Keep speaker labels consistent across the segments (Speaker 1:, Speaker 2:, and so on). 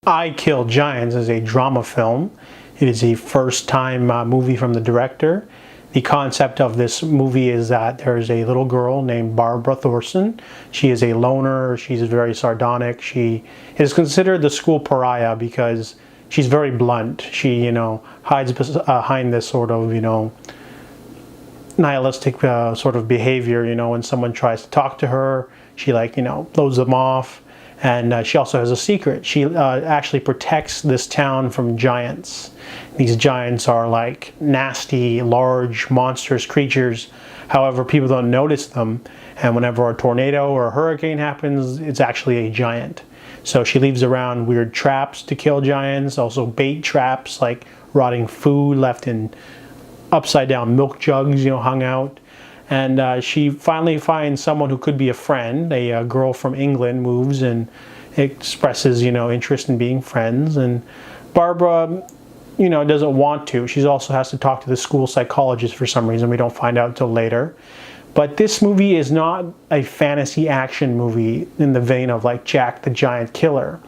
Speaker 1: I Kill Giants is a drama film. It is a first-time movie from the director. The concept of this movie is that there's a little girl named Barbara Thorson. She is a loner. She's very sardonic. She is considered the school pariah because she's very blunt. She, hides behind this sort of, nihilistic sort of behavior. When someone tries to talk to her, she blows them off. And she also has a secret. She actually protects this town from giants. These giants are like nasty, large, monstrous creatures. However, people don't notice them. And whenever a tornado or a hurricane happens, it's actually a giant. So she leaves around weird traps to kill giants, also bait traps like rotting food left in upside down milk jugs, hung out. And she finally finds someone who could be a friend. A girl from England moves and expresses, interest in being friends. And Barbara, doesn't want to. She also has to talk to the school psychologist for some reason. We don't find out until later. But this movie is not a fantasy action movie in the vein of like Jack the Giant Killer.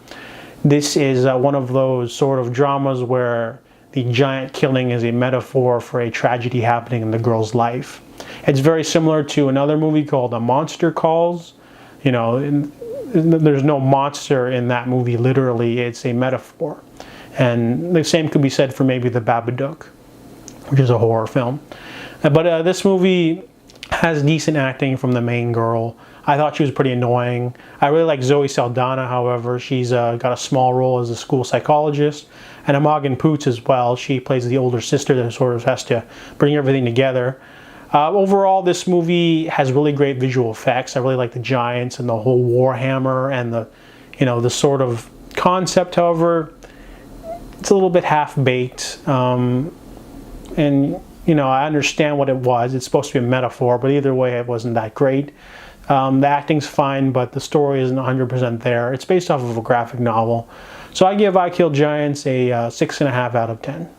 Speaker 1: This is one of those sort of dramas where the giant killing is a metaphor for a tragedy happening in the girl's life. It's very similar to another movie called A Monster Calls. There's no monster in that movie literally, it's a metaphor. And the same could be said for maybe The Babadook, which is a horror film. But this movie has decent acting from the main girl. I thought she was pretty annoying. I really like Zoe Saldana, however. She's got a small role as a school psychologist. And Imogen Poots as well. She plays the older sister that sort of has to bring everything together. Overall, this movie has really great visual effects. I really like the giants and the whole Warhammer and the sort of concept. However, it's a little bit half-baked. And I understand what it was. It's supposed to be a metaphor, but either way, it wasn't that great. The acting's fine, but the story isn't 100% there. It's based off of a graphic novel. So I give I Kill Giants a 6.5 out of 10.